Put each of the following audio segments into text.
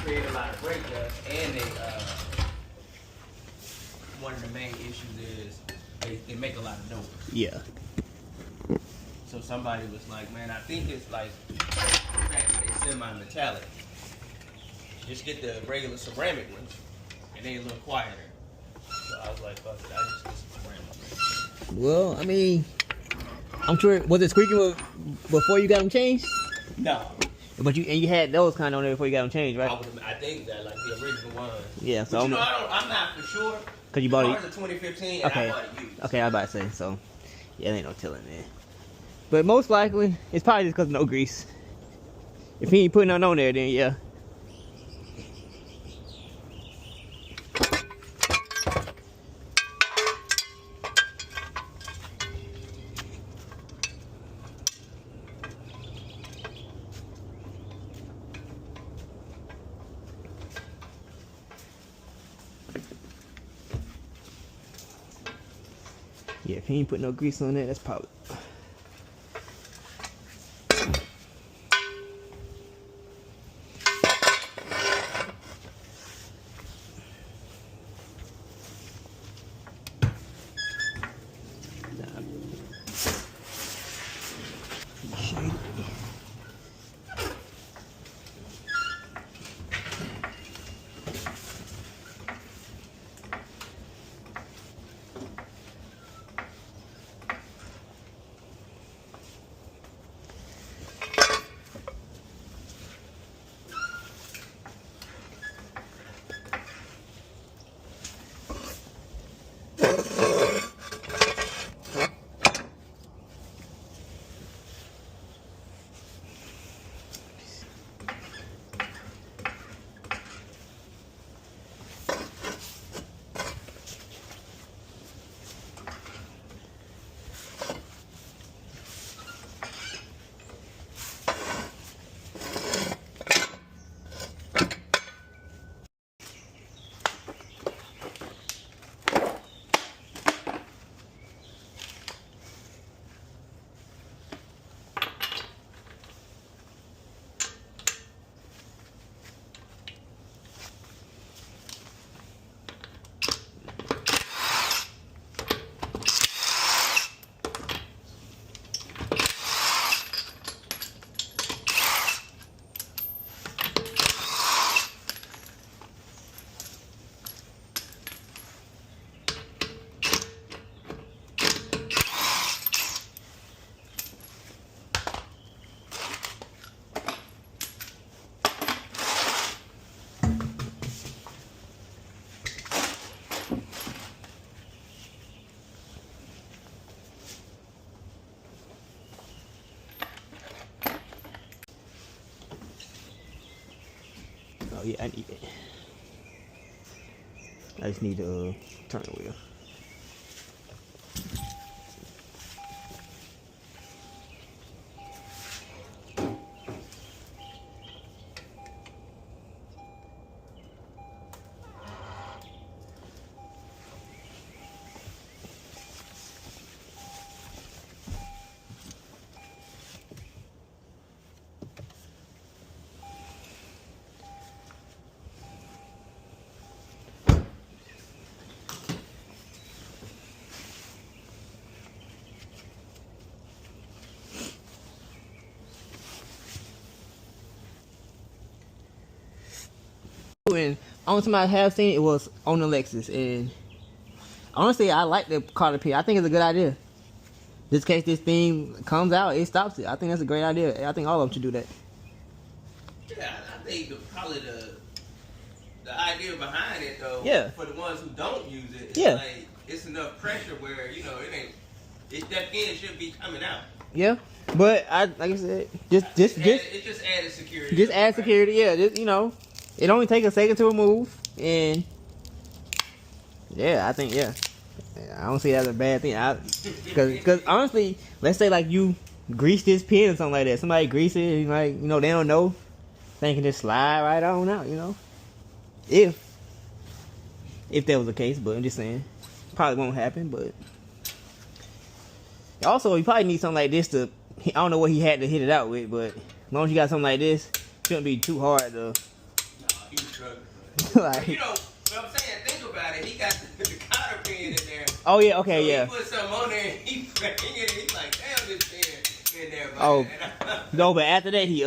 create a lot of brake dust, and they one of the main issues is they make a lot of noise. Yeah. So somebody was like, man, I think it's like the fact that they semi-metallic. Just get the regular ceramic ones, and they a little quieter. So I was like, fuck it, I just get some ceramic. Well, I mean, I'm sure, was it squeaking before you got them changed? No. But you had those kind of on there before you got them changed, right? I think that like the original ones. Yeah, so but I'm not for sure. Cause you bought it. Ours are 2015, and Okay. I bought it used. Okay, I was about to say, so yeah, there ain't no telling, man. But most likely, it's probably just cause of no grease. If he ain't putting nothing on there, then yeah. Yeah, if he ain't put no grease on that, that's probably. Oh yeah, I need it. I just need to turn the wheel. And only time I have seen it was on the Lexus, and honestly, I like the car repair. I think it's a good idea. Just in case this thing comes out, it stops it. I think that's a great idea. I think all of them should do that. Yeah, I think probably the idea behind it though, yeah, for the ones who don't use it, yeah, like it's enough pressure where it ain't that fin should be coming out. Yeah, but like I said, it just added security. Just add security, yeah. Just, it only takes a second to remove, and yeah, I think I don't see that as a bad thing. Because honestly, let's say like you grease this pin or something like that. Somebody grease it, and like they don't know, they can just slide right on out. If that was the case, but I'm just saying, probably won't happen. But also, you probably need something like this to. I don't know what he had to hit it out with, but as long as you got something like this, it shouldn't be too hard to. He was struggling. Like, You know, what I'm saying, think about it. He got the cotter pin in there. oh yeah, okay, so yeah. He put something on there and he's like, damn, this pin in there. Man. Oh, no, but after that, he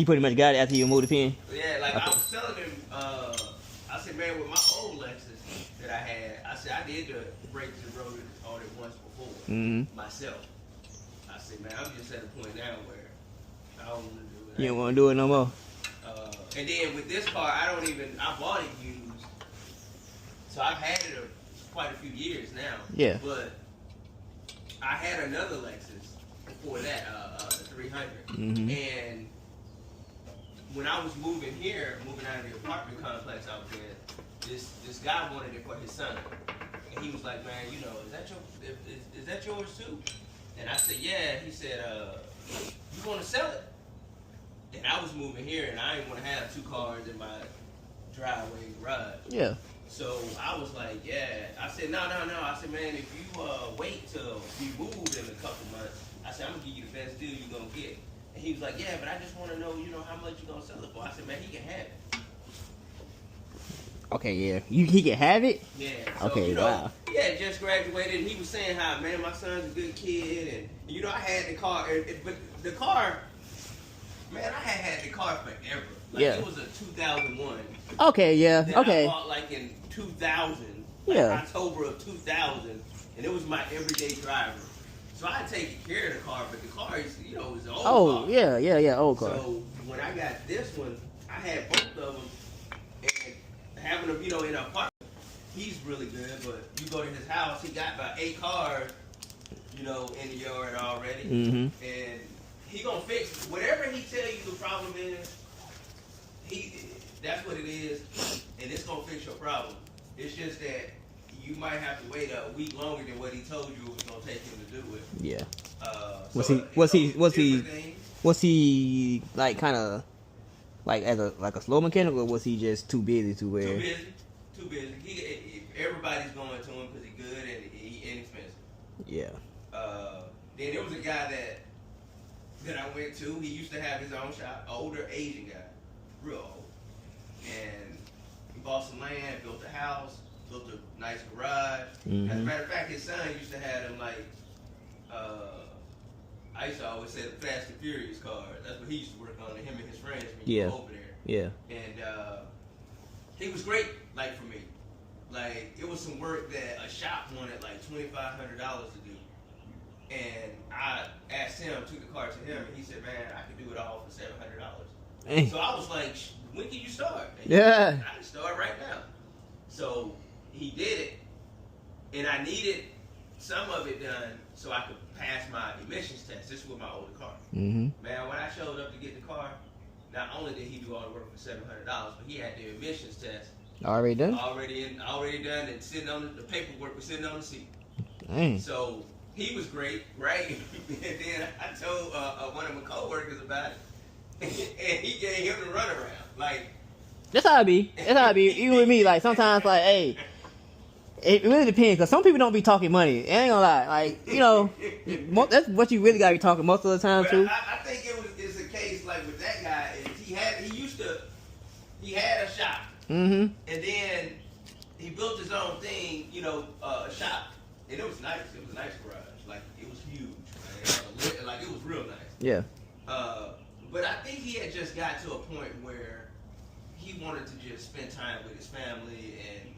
pretty much got it after you moved the pin. Yeah, like okay. I was telling him, I said, man, with my old Lexus that I had, I said, I did the brakes and rotors on it once before, myself. I said, man, I'm just at a point now where I don't want to do it. You don't want to do it no more. And then with this car, I bought it used. So I've had it quite a few years now. Yeah. But I had another Lexus before that, the 300. And when I was moving out of the apartment complex I was in, this guy wanted it for his son. And he was like, man, you know, is that yours too? And I said, yeah. He said, you want to sell it? And I was moving here, and I didn't want to have two cars in my driveway and garage. Yeah. So I was like, yeah. I said, no. I said, man, if you wait till we move in a couple months, I said, I'm going to give you the best deal you're going to get. And he was like, yeah, but I just want to know, you know, how much you're going to sell it for. I said, man, he can have it. Okay, yeah. He can have it? Yeah. So, okay, you know, wow. He had just graduated, and he was saying how, man, my son's a good kid. And, you know, I had the car. But the car, man, I had the car forever. Like, yeah. It was a 2001. Okay, yeah. That okay. I bought, like, in 2000. Yeah. October of 2000. And it was my everyday driver. So I taken care of the car, but the car is, you know, is an old car. Oh, yeah, old car. So when I got this one, I had both of them. And having them, you know, in an apartment, he's really good. But you go to his house, he got about 8 cars, you know, in the yard already. And he gonna fix whatever he tell you the problem is. That's what it is, and it's gonna fix your problem. It's just that you might have to wait a week longer than what he told you it was gonna take him to do it. Yeah. Was he like kind of like as a slow mechanic, or was he just too busy to where? Too busy. Everybody's going to him because he's good and he inexpensive. Yeah. Then there was a guy that I went to. He used to have his own shop, older Asian guy, real old, and he bought some land, built a house, built a nice garage. As a matter of fact, his son used to have him like, I used to always say the Fast and Furious cars. That's what he used to work on, him and his friends when you go over there. Yeah. And he was great, like for me. Like it was some work that a shop wanted like $2,500 to do. And I asked him, took the car to him, and he said, man, I can do it all for $700. So I was like, when can you start? And yeah. I can start right now. So he did it, and I needed some of it done so I could pass my emissions test. This was my older car. Man, when I showed up to get the car, not only did he do all the work for $700, but he had the emissions test already done. Already done, and sitting on the paperwork was sitting on the seat. Dang. So he was great, right? And then I told one of my coworkers about it, and he gave him the runaround. Like that's how it be. Even with me, like sometimes, like, hey, it really depends. Cause some people don't be talking money. I ain't gonna lie. Like, you know, that's what you really gotta be talking most of the time too. I think it's a case like with that guy. He had a shop, and then he built his own thing. You know, a shop, and it was nice. It was a nice garage. Like it was huge. Like it was real nice. Yeah. But I think he had just got to a point where he wanted to just spend time with his family and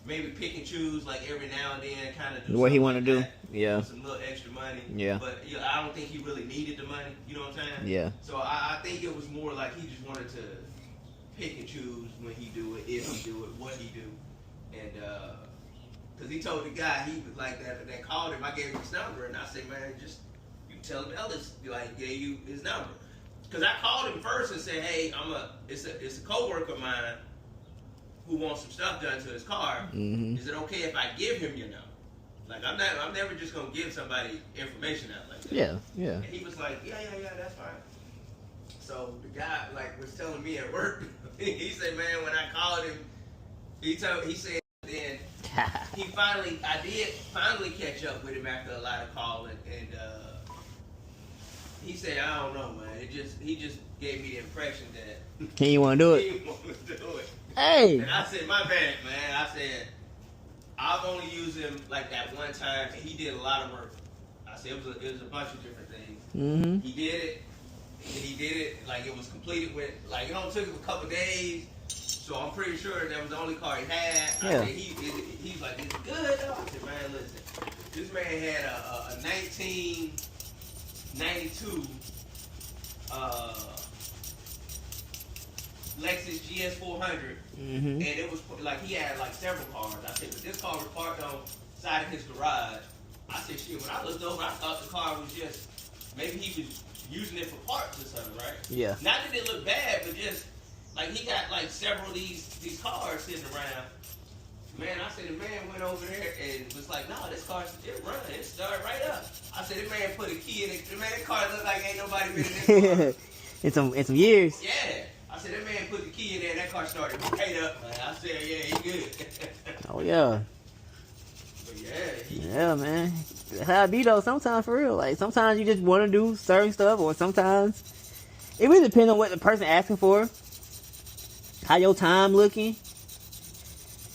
maybe pick and choose, like every now and then, kind of do what he want to like do. Yeah. Some little extra money. Yeah. But you know, I don't think he really needed the money. You know what I'm saying? Yeah. So I think it was more like he just wanted to pick and choose when he do it, if he do it, what he do, and because he told the guy he was like that called him. I gave him his number, and I said, man, just you tell him Ellis like gave you his number. Because I called him first and said, hey, it's a coworker of mine who wants some stuff done to his car. Is it okay if I give him your number? Like I'm never just gonna give somebody information out like that. Yeah. And he was like, yeah, that's fine. So the guy like was telling me at work, he said, man, when I called him, he said then I did finally catch up with him after a lot of calling, and he said, I don't know, man. He just gave me the impression that Can you want to do it? he wanted to do it. Hey. And I said, my bad, man. I said, I've only used him like that one time, and he did a lot of work. I said, it was a bunch of different things. Mm-hmm. He did it, and he did it like it was completed with, like, it only took him a couple days. So I'm pretty sure that was the only car he had. Yeah. I said, he's like, it's good. I said, man, listen, this man had a 1992 Lexus GS400, and it was like he had like several cars. I said, but this car was parked on the side of his garage. I said, shit, when I looked over, I thought the car was just, maybe he was using it for parts or something, right? Yeah. Not that it looked bad, but just, like, he got like several of these cars sitting around. Man, I said, the man went over there and was like, no, this car, it run, it started right up. I said, the man put a key in it. Man, that car looked like ain't nobody been in this car. in some years. Yeah. I said, that man put the key in there and that car started right up. Man. I said, yeah, he good. Oh, yeah. But yeah. Yeah, man. That's how it be, though, sometimes, for real. Like, sometimes you just want to do certain stuff, or sometimes it really depends on what the person asking for, how your time looking.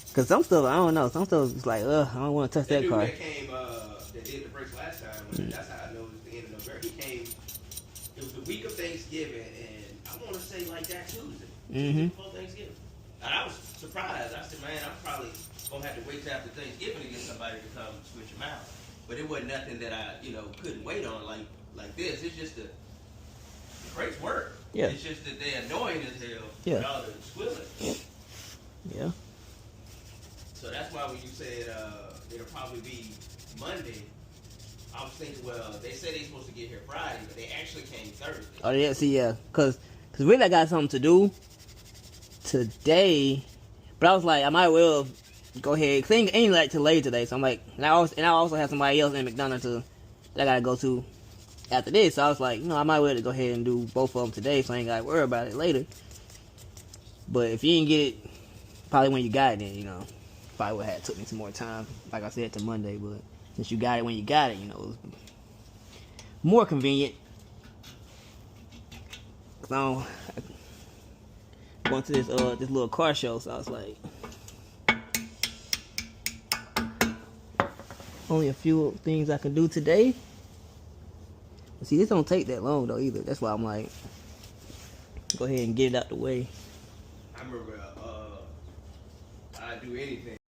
Because some stuff, I don't know. Some stuff is like, I don't want to touch that car. That came, that did the brakes last time. That's how I know it was the end of November. He came, it was the week of Thanksgiving, and I want to say like that Tuesday. Tuesday before Thanksgiving. And I was surprised. I said, man, I'm probably going to have to wait till after Thanksgiving to get somebody to come switch them out. But it wasn't nothing that I, couldn't wait on like this. It's just the brakes work. Yeah. It's just that they're annoying as hell. Yeah. With all the squilling. Yeah. So that's why when you said it'll probably be Monday, I was thinking, well, they said they're supposed to get here Friday, but they actually came Thursday. Oh, yeah, see, yeah. Because really I got something to do today, but I was like, I might well go ahead. Because it ain't like till later today, so I'm like, and I also have somebody else in McDonald's that I got to go to after this, so I was like, I might well go ahead and do both of them today, so I ain't got to worry about it later. But if you didn't get it, probably when you got it, then, probably would have took me some more time, like I said, to Monday, but since you got it when you got it, it was more convenient. So I went to this little car show, so I was like, only a few things I can do today. But see, this don't take that long though either. That's why I'm like, go ahead and get it out the way. I remember I'd do anything.